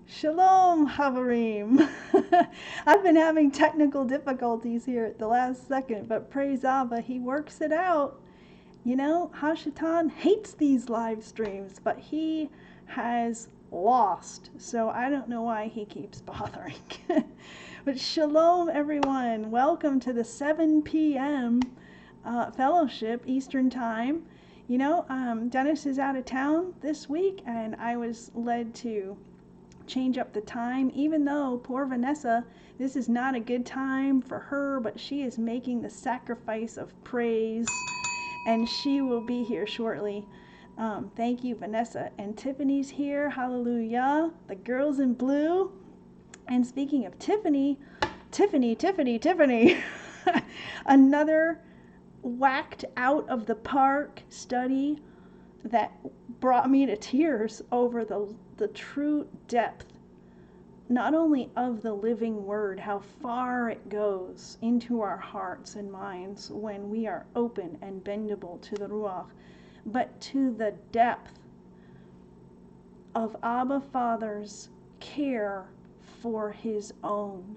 Shalom, Havarim. I've been having technical difficulties here at the last second, but praise Abba, he works it out. You know, Hashatan hates these live streams, but he has lost. So I don't know why he keeps bothering. But shalom, everyone. Welcome to the 7 p.m. Fellowship Eastern Time. You know, Dennis is out of town this week, and I was led to change up the time, even though poor Vanessa, this is not a good time for her, but she is making the sacrifice of praise, and she will be here shortly. Thank you, Vanessa. And Tiffany's here. Hallelujah. The girls in blue. And speaking of Tiffany, Tiffany. Another whacked out of the park study that brought me to tears over the true depth, not only of the living word, how far it goes into our hearts and minds when we are open and bendable to the Ruach, but to the depth of Abba Father's care for his own,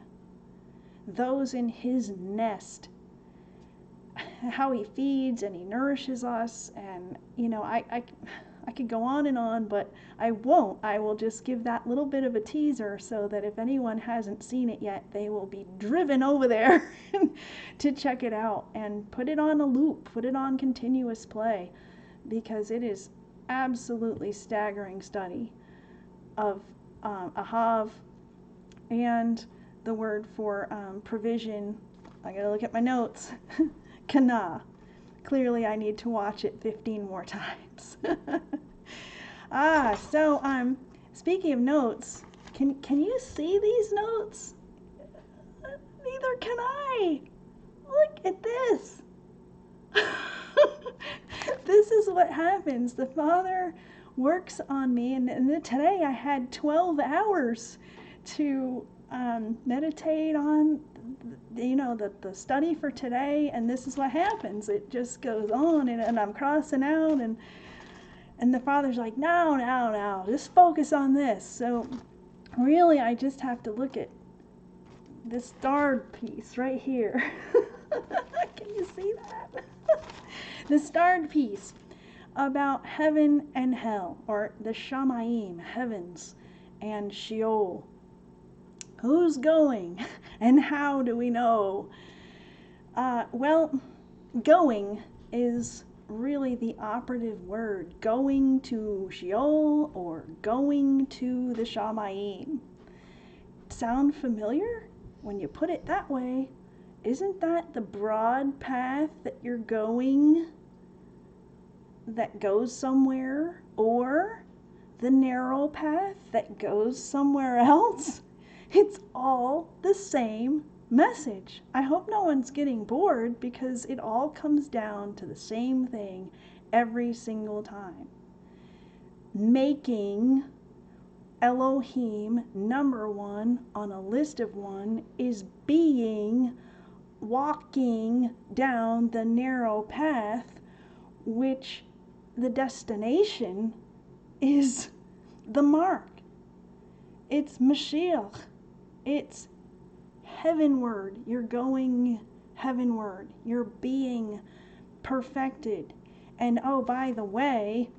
those in his nest, how he feeds and he nourishes us. And I could go on, but I won't. I will just give that little bit of a teaser so that if anyone hasn't seen it yet, they will be driven over there to check it out and put it on a loop, put it on continuous play, because it is absolutely staggering study of Ahav and the word for provision. I gotta look at my notes. Kana. Clearly I need to watch it 15 more times. So speaking of notes, can you see these notes? Neither can I. Look at this. This is what happens. The Father works on me, and today I had 12 hours to meditate on the study for today, and this is what happens. It just goes on, and I'm crossing out, and the Father's like, no, just focus on this. So really I just have to look at this starred piece right here. Can you see that? The starred piece about heaven and hell, or the Shamayim, heavens, and Sheol. Who's going, and how do we know? Well, going is really the operative word. Going to Sheol or going to the Shamayim. Sound familiar? When you put it that way, isn't that the broad path that you're going that goes somewhere, or the narrow path that goes somewhere else? It's all the same message. I hope no one's getting bored, because it all comes down to the same thing every single time. Making Elohim number one on a list of one is walking down the narrow path, which the destination is the mark. It's Mashiach. It's heavenward. You're going heavenward. You're being perfected. And oh, by the way,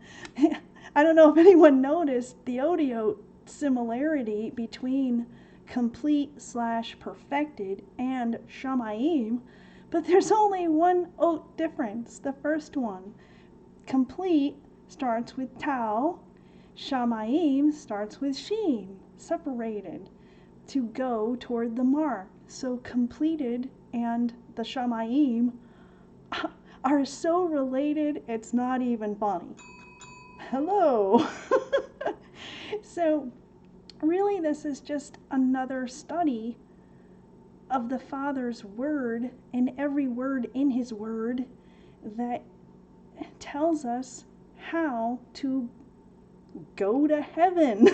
I don't know if anyone noticed the audio similarity between complete/perfected and Shamayim, but there's only one oat difference. The first one, complete, starts with Tau. Shamayim starts with Sheen, separated, to go toward the mark. So completed and the Shamayim are so related, it's not even funny. Hello. So really this is just another study of the Father's word, and every word in his word that tells us how to go to heaven.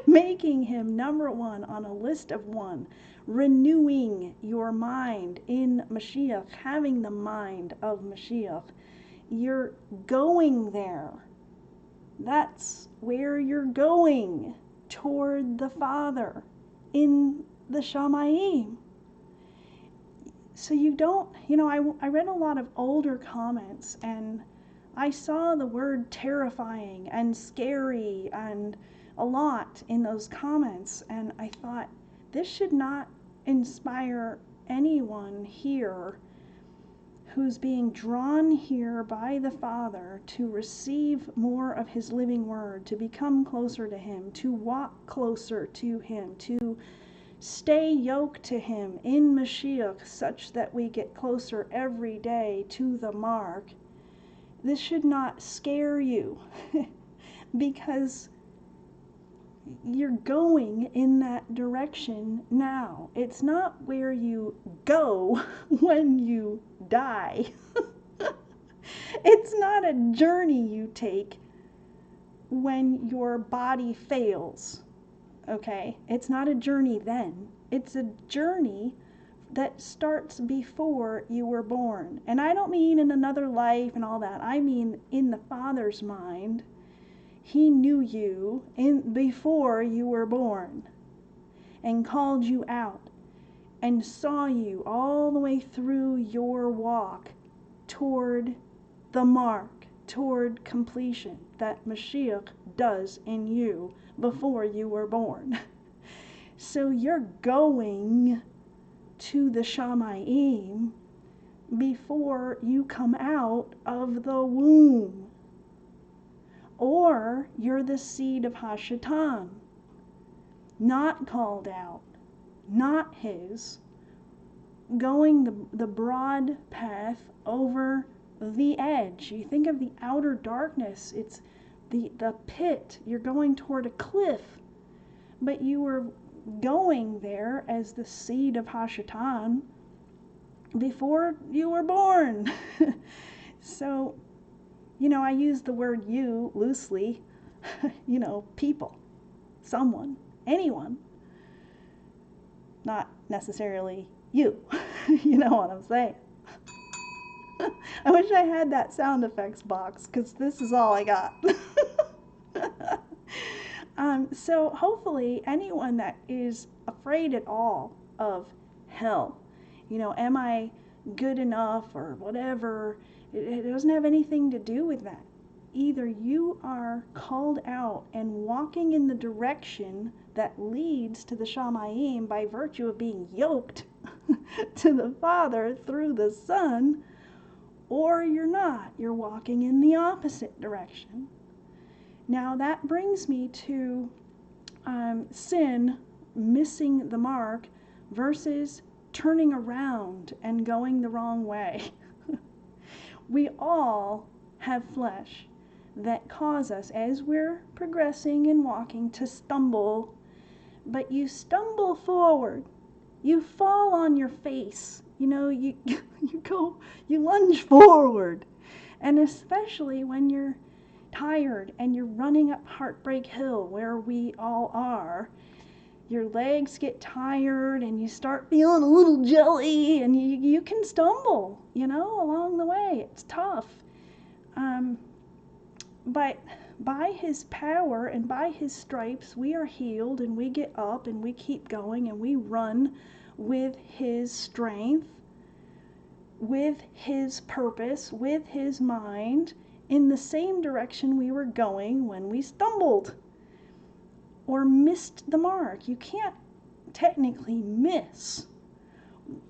Making him number one on a list of one, renewing your mind in Mashiach, having the mind of Mashiach. You're going there. That's where you're going, toward the Father in the Shamayim. So you don't, I read a lot of older comments, and I saw the word terrifying and scary and a lot in those comments, and I thought, this should not inspire anyone here who's being drawn here by the Father to receive more of his living word, to become closer to him, to walk closer to him, to stay yoked to him in Mashiach, such that we get closer every day to the mark. This should not scare you because you're going in that direction now. It's not where you go when you die. It's not a journey you take when your body fails. Okay? It's not a journey then. It's a journey that starts before you were born. And I don't mean in another life and all that. I mean in the Father's mind. He knew you before you were born and called you out and saw you all the way through your walk toward the mark, toward completion that Mashiach does in you before you were born. So you're going to the Shamayim before you come out of the womb. Or you're the seed of Hashatan, not called out, not his, going the broad path over the edge. You think of the outer darkness, it's the pit. You're going toward a cliff, but you were going there as the seed of Hashatan before you were born. So, I use the word you loosely, people, someone, anyone, not necessarily you. You know what I'm saying? I wish I had that sound effects box, because this is all I got. So hopefully anyone that is afraid at all of hell, am I good enough or whatever, it doesn't have anything to do with that. Either you are called out and walking in the direction that leads to the Shamayim by virtue of being yoked to the Father through the Son, or you're not. You're walking in the opposite direction. Now that brings me to sin, missing the mark, versus turning around and going the wrong way. We all have flesh that cause us, as we're progressing and walking, to stumble. But you stumble forward. You fall on your face. You lunge forward. And especially when you're tired and you're running up Heartbreak Hill, where we all are, your legs get tired and you start feeling a little jelly, and you can stumble, along the way. It's tough. But by his power and by his stripes, we are healed, and we get up and we keep going, and we run with his strength, with his purpose, with his mind, in the same direction we were going when we stumbled or missed the mark. You can't technically miss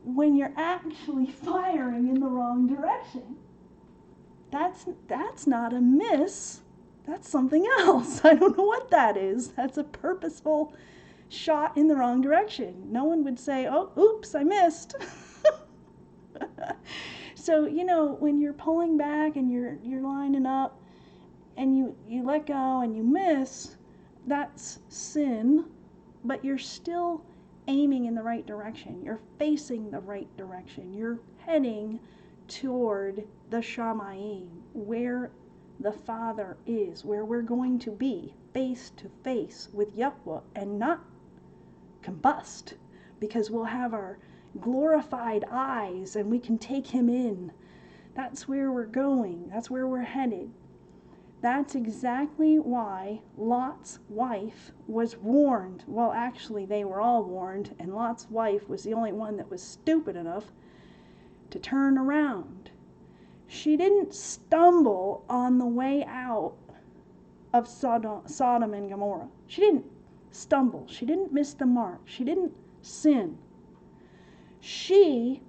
when you're actually firing in the wrong direction. That's not a miss. That's something else. I don't know what that is. That's a purposeful shot in the wrong direction. No one would say, "Oh, oops, I missed." So, when you're pulling back and you're lining up and you let go and you miss, that's sin, but you're still aiming in the right direction. You're facing the right direction. You're heading toward the Shamayim, where the Father is, where we're going to be face to face with Yahweh and not combust, because we'll have our glorified eyes and we can take him in. That's where we're going. That's where we're headed. That's exactly why Lot's wife was warned. Well, actually, they were all warned, and Lot's wife was the only one that was stupid enough to turn around. She didn't stumble on the way out of Sodom and Gomorrah. She didn't stumble. She didn't miss the mark. She didn't sin. She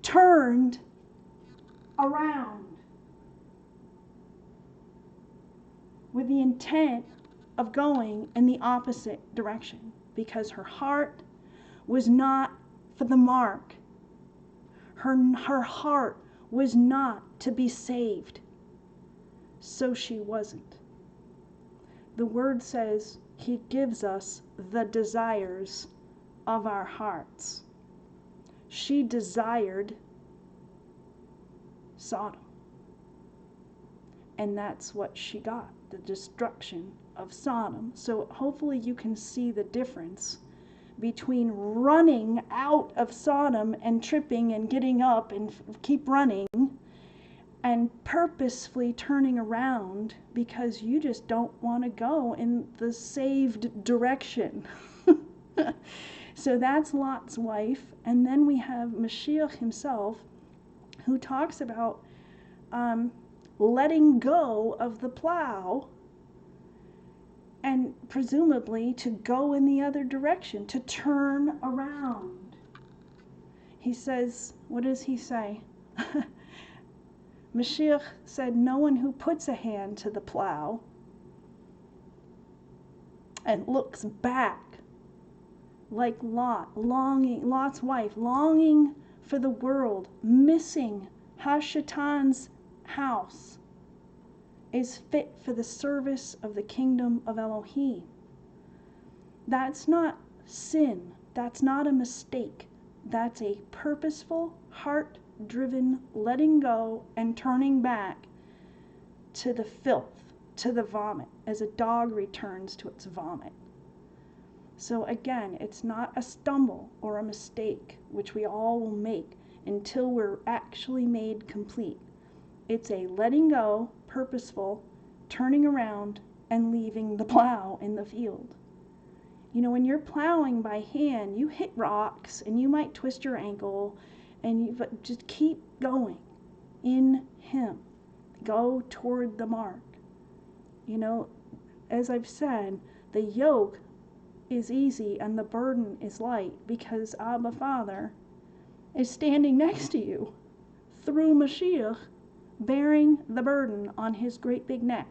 turned around with the intent of going in the opposite direction because her heart was not for the mark. Her heart was not to be saved. So she wasn't. The word says he gives us the desires of our hearts. She desired Sodom. And that's what she got, the destruction of Sodom. So hopefully you can see the difference between running out of Sodom and tripping and getting up and keep running and purposefully turning around because you just don't want to go in the saved direction. So that's Lot's wife. And then we have Mashiach himself, who talks about letting go of the plow and presumably to go in the other direction, to turn around. He says, what does he say? Mashiach said, no one who puts a hand to the plow and looks back like Lot's wife, longing for the world, missing Hashatan's house, is fit for the service of the kingdom of Elohim. That's not sin. That's not a mistake. That's a purposeful, heart-driven letting go and turning back to the filth, to the vomit, as a dog returns to its vomit. So again, it's not a stumble or a mistake, which we all will make until we're actually made complete. It's a letting go, purposeful, turning around, and leaving the plow in the field. You know, when you're plowing by hand, you hit rocks and you might twist your ankle, but just keep going in Him. Go toward the mark. You know, as I've said, the yoke is easy and the burden is light because Abba Father is standing next to you through Mashiach, bearing the burden on his great big neck.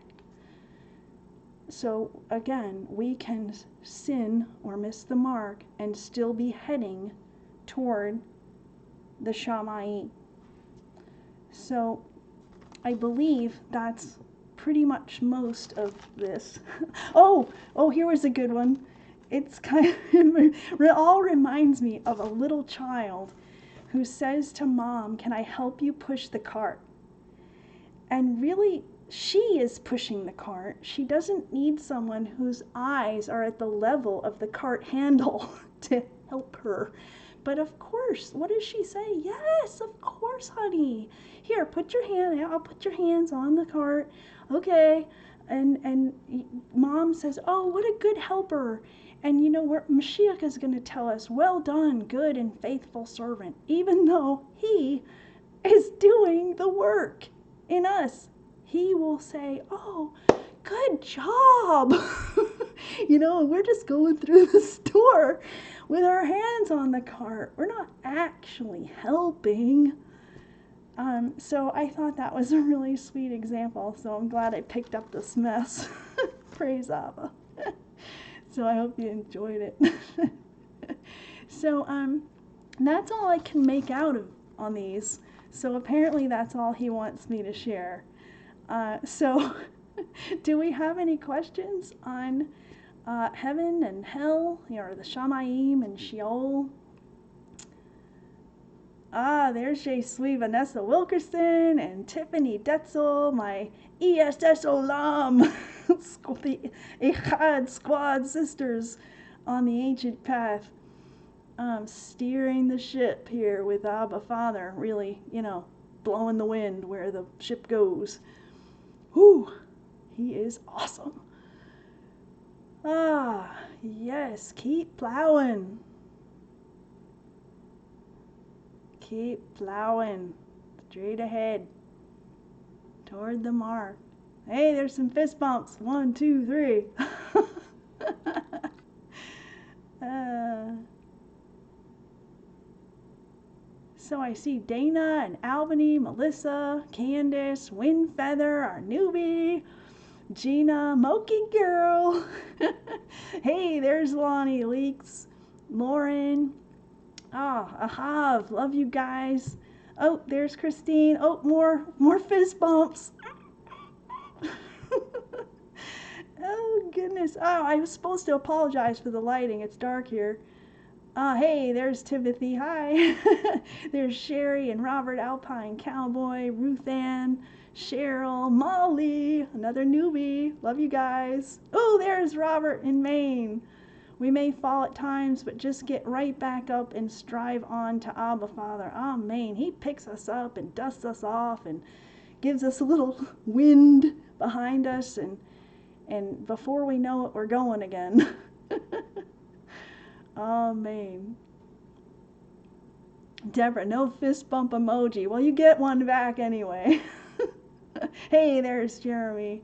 So again, we can sin or miss the mark and still be heading toward the Shammai. So I believe that's pretty much most of this. Oh, here was a good one. It's it all reminds me of a little child who says to mom, "Can I help you push the cart?" And really, she is pushing the cart. She doesn't need someone whose eyes are at the level of the cart handle to help her. But of course, what does she say? Yes, of course, honey. Here, put your hand out. I'll put your hands on the cart. Okay. And mom says, "Oh, what a good helper." And you know what? Mashiach is going to tell us, "Well done, good and faithful servant," even though he is doing the work in us. He will say, "Oh, good job." You know, we're just going through the store with our hands on the cart. We're not actually helping. So I thought that was a really sweet example. So I'm glad I picked up this mess. Praise Abba. So I hope you enjoyed it. So that's all I can make out of on these. So apparently that's all he wants me to share. So do we have any questions on heaven and hell, or the Shamayim and Sheol? There's Sweet Vanessa Wilkerson and Tiffany Detzel, my ESS Olam, the Echad Squad sisters on the ancient path, steering the ship here with Abba Father, really, blowing the wind where the ship goes. Whew, He is awesome. Ah, yes, keep plowing. Keep plowing. Straight ahead. Toward the mark. Hey, there's some fist bumps. 1, 2, 3. So I see Dana and Albany, Melissa, Candace, Windfeather, our newbie, Gina, Moki Girl. Hey, there's Lonnie Leaks, Lauren. Ah, Ahav, love you guys. Oh, there's Christine. Oh, more fist bumps. Oh, goodness. Oh, I was supposed to apologize for the lighting. It's dark here. Hey, there's Tiffany. Hi. There's Sherry and Robert Alpine Cowboy, Ruth Ann, Cheryl, Molly, another newbie. Love you guys. Oh, there's Robert in Maine. We may fall at times, but just get right back up and strive on to Abba Father. Amen. He picks us up and dusts us off and gives us a little wind behind us, and before we know it, we're going again. Amen. Deborah, no fist bump emoji. Well, you get one back anyway. Hey, there's Jeremy.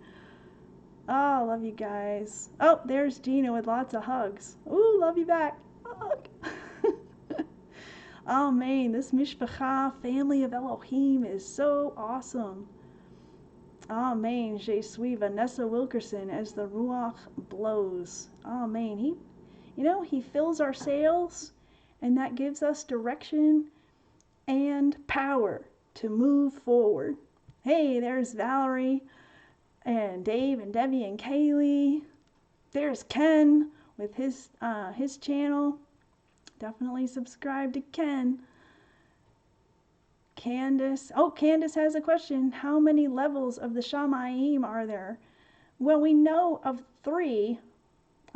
Oh, love you guys. Oh, there's Gina with lots of hugs. Ooh, love you back. Hug. Amen. This Mishpacha family of Elohim is so awesome. Amen. Je suis Vanessa Wilkerson as the Ruach blows. Amen. He fills our sails, and that gives us direction and power to move forward. Hey, there's Valerie and Dave and Debbie and Kaylee. There's Ken with his channel. Definitely subscribe to Ken. Candace. Oh, Candace has a question. How many levels of the Shamayim are there? Well, we know of 3.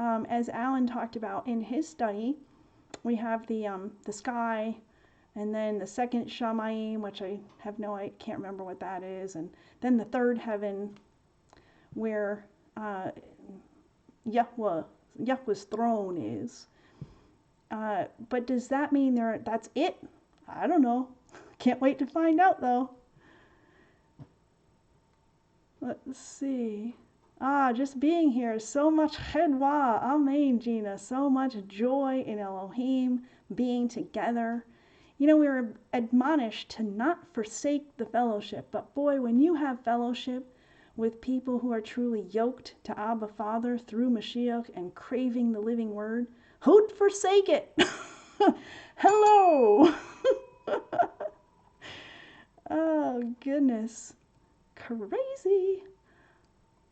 As Alan talked about in his study, we have the sky, and then the second Shamayim, which I can't remember what that is, and then the third heaven, where Yahweh's throne is. But does that mean that's it? I don't know. Can't wait to find out though. Let's see. Just being here, so much chedwa, amen, Gina, so much joy in Elohim, being together. We were admonished to not forsake the fellowship, but boy, when you have fellowship with people who are truly yoked to Abba Father through Mashiach and craving the living word, who'd forsake it? Hello! Oh, goodness. Crazy.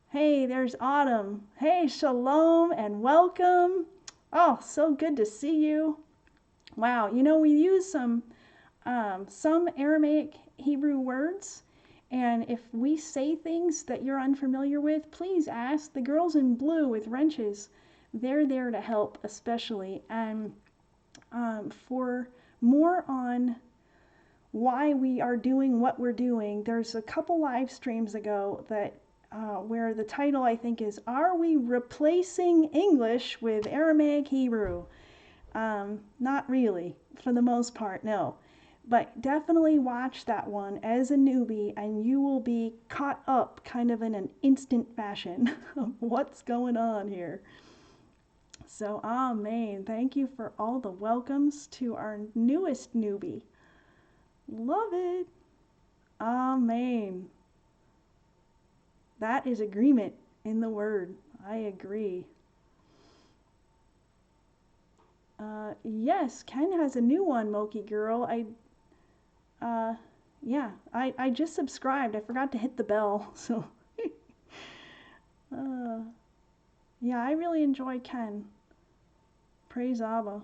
Hey, there's Autumn. Hey, shalom and welcome. Oh, so good to see you. Wow, we use some Aramaic Hebrew words, and if we say things that you're unfamiliar with, please ask. The girls in blue with wrenches, they're there to help, especially. And for more on why we are doing what we're doing, there's a couple live streams ago that where the title, I think, is Are We Replacing English with Aramaic Hebrew? Not really, for the most part, no. But definitely watch that one as a newbie, and you will be caught up kind of in an instant fashion of what's going on here. So, amen. Thank you for all the welcomes to our newest newbie. Love it. Amen. That is agreement in the word. I agree. Yes, Ken has a new one, Moki Girl. I just subscribed. I forgot to hit the bell, so. Yeah, I really enjoy Ken. Praise Abba.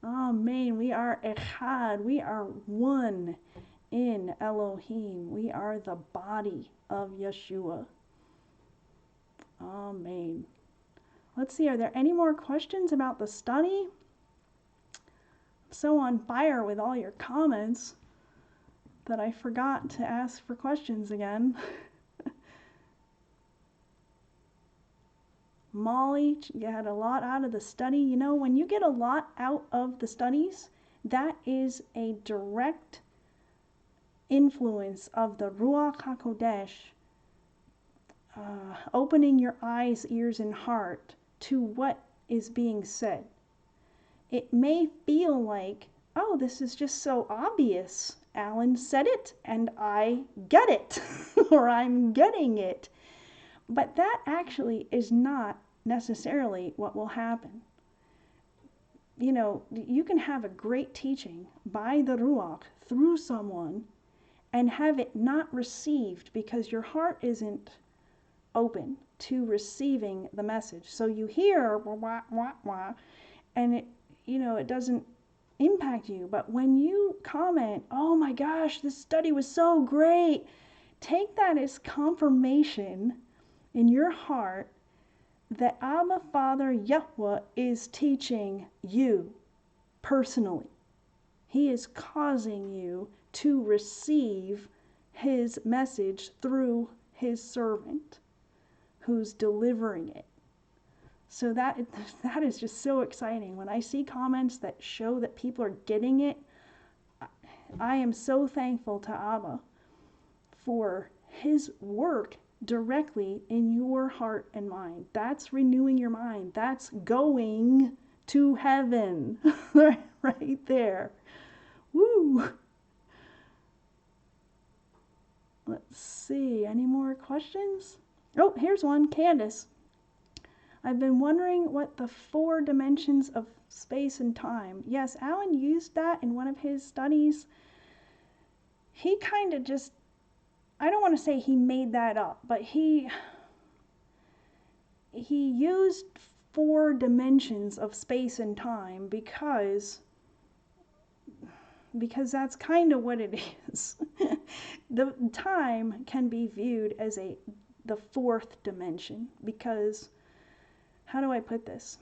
Amen. We are echad. We are one in Elohim. We are the body of Yeshua. Amen. Let's see, are there any more questions about the study? I'm so on fire with all your comments. that I forgot to ask for questions again. Molly, you had a lot out of the study. You know, when you get a lot out of the studies, that is a direct influence of the Ruach HaKodesh opening your eyes, ears, and heart to what is being said. It may feel like, oh, this is just so obvious. Alan said it and I get it, or I'm getting it. But that actually is not necessarily what will happen. You know, you can have a great teaching by the Ruach through someone and have it not received because your heart isn't open to receiving the message. So you hear wah, wah, wah, wah, and it, you know, it doesn't impact you. But when you comment, oh my gosh, this study was so great, take that as confirmation in your heart that Abba Father Yahweh is teaching you personally. He is causing you to receive his message through his servant who's delivering it. So that is just so exciting. When I see comments that show that people are getting it, I am so thankful to Abba for his work directly in your heart and mind. That's renewing your mind. That's going to heaven. Right there. Woo! Let's see, any more questions? Oh, here's one. Candace. I've been wondering what the 4 dimensions of space and time. Yes, Alan used that in one of his studies. He kind of just, I don't want to say he made that up, but he used 4 dimensions of space and time because that's kind of what it is. The time can be viewed as the 4th dimension because, how do I put this?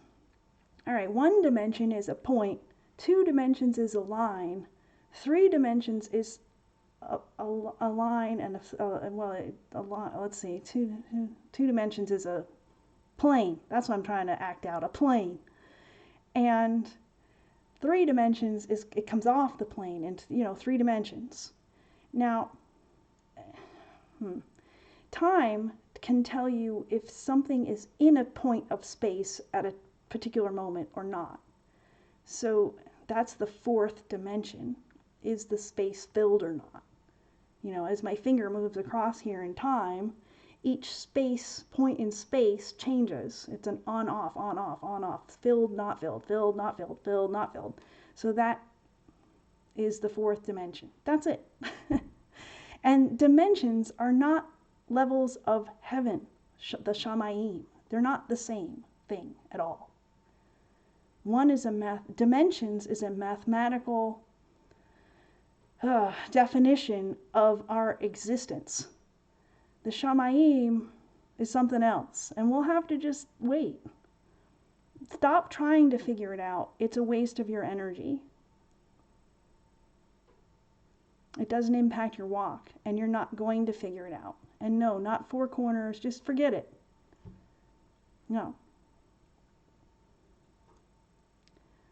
All right, 1 dimension is a point, 2 dimensions is a line, 3 dimensions is a line, and a line. Let's see, two dimensions is a plane. That's what I'm trying to act out, a plane. And 3 dimensions is, it comes off the plane into, 3 dimensions. Now, time can tell you if something is in a point of space at a particular moment or not. So that's the 4th dimension. Is the space filled or not? As my finger moves across here in time, each point in space changes. It's an on, off, on, off, on, off, filled, not filled, filled, not filled, filled, not filled. So that is the 4th dimension. That's it. And dimensions are not levels of heaven, the Shamayim. They're not the same thing at all. Dimensions is a mathematical definition of our existence. The Shamayim is something else, and we'll have to just wait. Stop trying to figure it out. It's a waste of your energy. It doesn't impact your walk, and you're not going to figure it out. And no, not 4 corners, just forget it. No.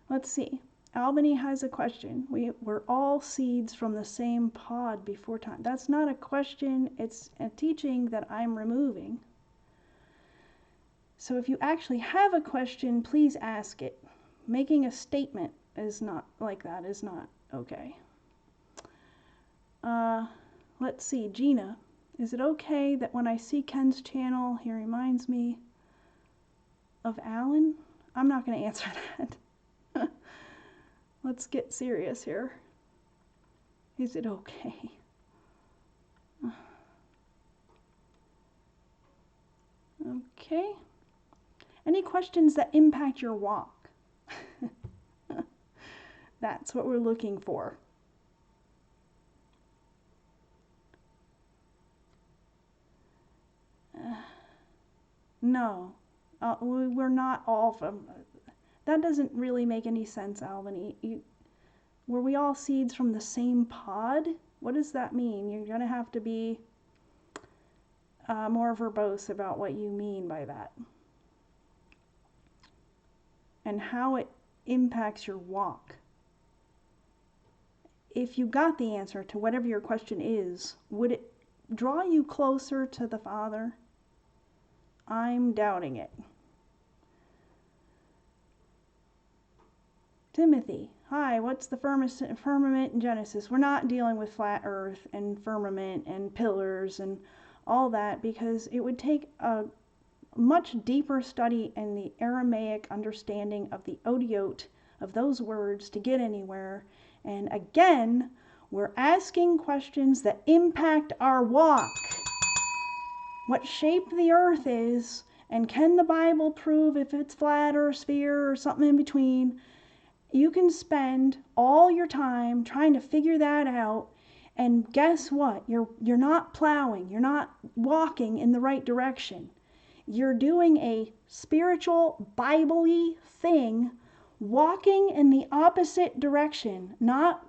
Let's see. Albany has a question. We're all seeds from the same pod before time. That's not a question, it's a teaching that I'm removing. So if you actually have a question, please ask it. Making a statement is not like that, is not okay. Let's see, Gina. Is it okay that when I see Ken's channel, he reminds me of Alan? I'm not going to answer that. Let's get serious here. Is it okay? Okay. Any questions that impact your walk? That's what we're looking for. No, we're not all from... That doesn't really make any sense, Albany. Were we all seeds from the same pod? What does that mean? You're going to have to be more verbose about what you mean by that and how it impacts your walk. If you got the answer to whatever your question is, would it draw you closer to the Father? I'm doubting it. Timothy, hi, what's the firmament in Genesis? We're not dealing with flat earth and firmament and pillars and all that, because it would take a much deeper study in the Aramaic understanding of the odiote of those words to get anywhere. And again, we're asking questions that impact our walk. What shape the earth is, and can the Bible prove if it's flat or a sphere or something in between? You can spend all your time trying to figure that out, and guess what? You're not plowing, you're not walking in the right direction. You're doing a spiritual, Bible-y thing, walking in the opposite direction, not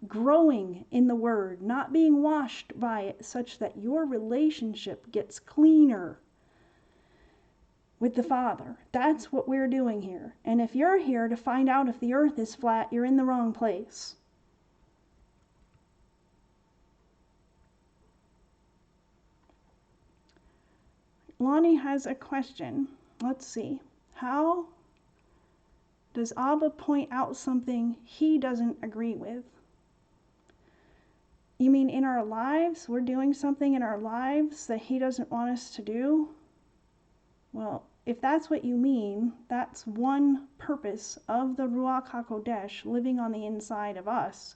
growing in the Word, not being washed by it, such that your relationship gets cleaner with the Father. That's what we're doing here. And if you're here to find out if the earth is flat, you're in the wrong place. Lonnie has a question. Let's see. How does Abba point out something he doesn't agree with? You mean in our lives? We're doing something in our lives that he doesn't want us to do? Well, if that's what you mean, that's one purpose of the Ruach HaKodesh living on the inside of us.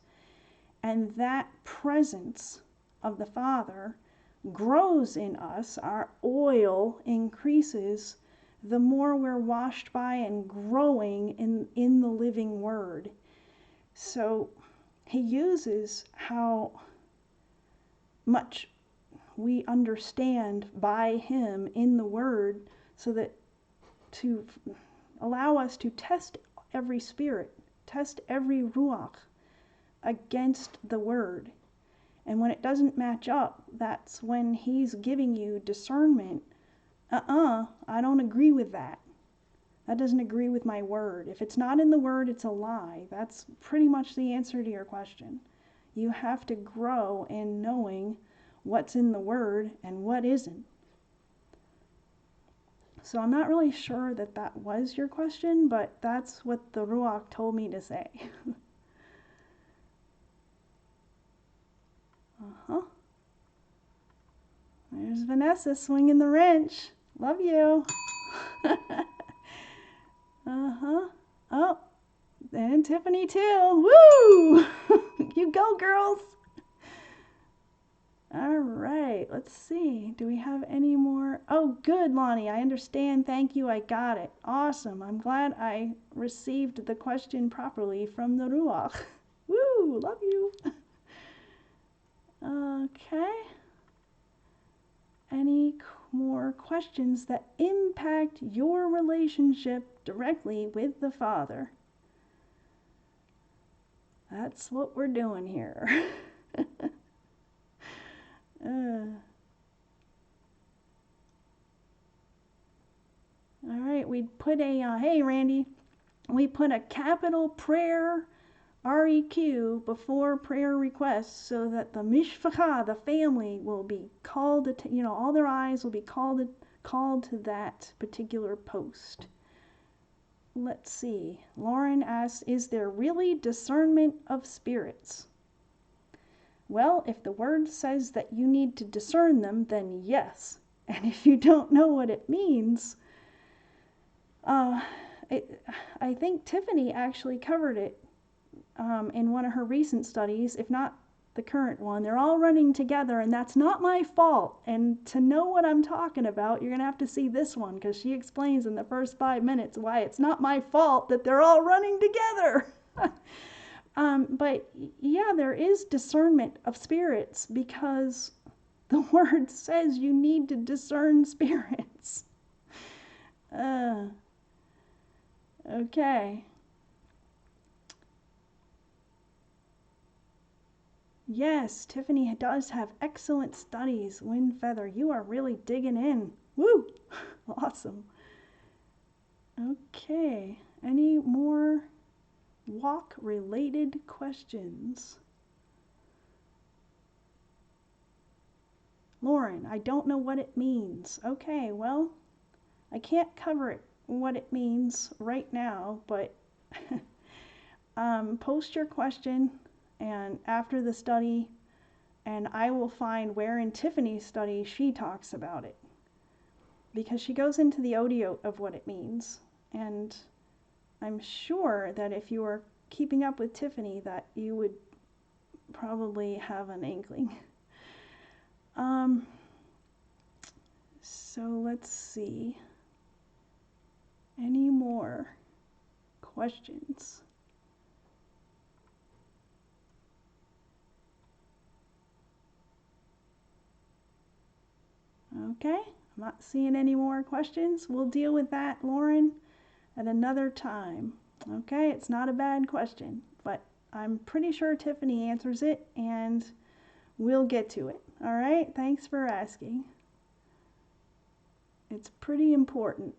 And that presence of the Father grows in us. Our oil increases the more we're washed by and growing in the living Word. So he uses how much we understand by him in the Word, so that to allow us to test every spirit, test every ruach against the Word. And when it doesn't match up, that's when he's giving you discernment. I don't agree with that. That doesn't agree with my Word. If it's not in the Word, it's a lie. That's pretty much the answer to your question. You have to grow in knowing what's in the Word and what isn't. So I'm not really sure that that was your question, but that's what the Ruach told me to say. There's Vanessa swinging the wrench. Love you. Oh, and Tiffany too. Woo! You go, girls. All right, let's see. Do we have any more? Oh, good, Lonnie. I understand. Thank you. I got it. Awesome. I'm glad I received the question properly from the Ruach. Woo! Love you. Okay. Any more questions that impact your relationship directly with the Father? That's what we're doing here. All right, we put a, hey Randy, we put a capital prayer REQ before prayer requests, so that the mishpacha, the family, will be called, all their eyes will be called to that particular post. Let's see. Lauren asks, is there really discernment of spirits? Well, if the Word says that you need to discern them, then yes. And if you don't know what it means, I think Tiffany actually covered it in one of her recent studies, if not the current one. They're all running together, and that's not my fault. And to know what I'm talking about, you're going to have to see this one, because she explains in the first 5 minutes why it's not my fault that they're all running together. But yeah, there is discernment of spirits, because the Word says you need to discern spirits. Okay. Yes, Tiffany does have excellent studies. Wind Feather, you are really digging in. Woo! Awesome. Okay, any more walk-related questions? Lauren, I don't know what it means. Okay, well, I can't cover it, what it means right now, but post your question and after the study, and I will find where in Tiffany's study she talks about it, because she goes into the audio of what it means. And I'm sure that if you were keeping up with Tiffany, that you would probably have an inkling. So let's see. Any more questions? Okay, I'm not seeing any more questions. We'll deal with that, Lauren, at another time. Okay, it's not a bad question, but I'm pretty sure Tiffany answers it, and we'll get to it. All right, thanks for asking. It's pretty important.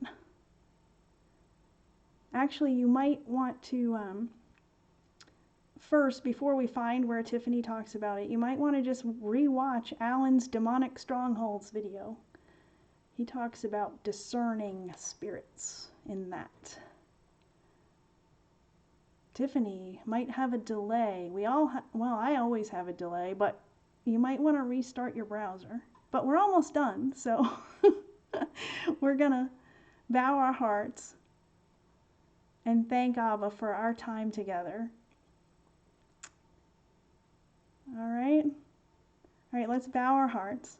Actually, you might want to, first, before we find where Tiffany talks about it, you might want to just re-watch Alan's Demonic Strongholds video. He talks about discerning spirits in that. Tiffany might have a delay. Well, I always have a delay, but you might want to restart your browser. But we're almost done, so we're going to bow our hearts and thank Abba for our time together. All right, let's bow our hearts.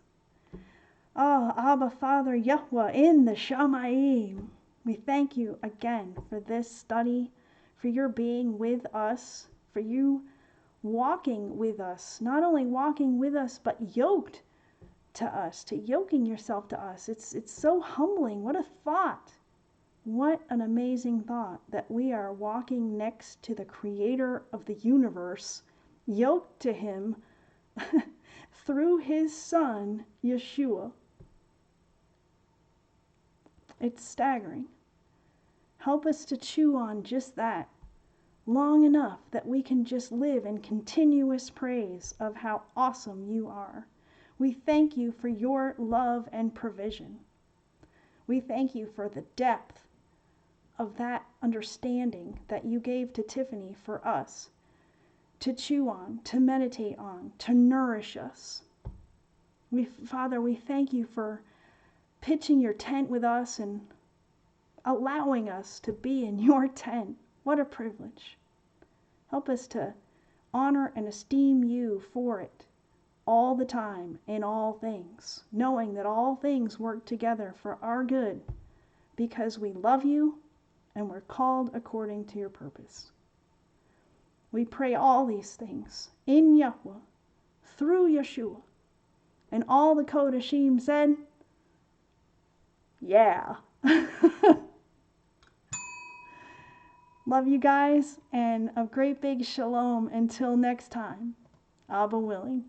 Oh, Abba, Father, Yahweh, in the Shamayim, we thank you again for this study, for your being with us, for you walking with us, not only walking with us, but yoked to us, to yoking yourself to us. It's so humbling. What a thought. What an amazing thought that we are walking next to the creator of the universe, yoked to him through his son, Yeshua. It's staggering. Help us to chew on just that long enough that we can just live in continuous praise of how awesome you are. We thank you for your love and provision. We thank you for the depth of that understanding that you gave to Tiffany for us to chew on, to meditate on, to nourish us. Father, we thank you for pitching your tent with us and allowing us to be in your tent. What a privilege. Help us to honor and esteem you for it all the time in all things, knowing that all things work together for our good because we love you and we're called according to your purpose. We pray all these things in Yahweh, through Yeshua. And all the Kodashim said, yeah. Love you guys, and a great big shalom until next time. Abba willing.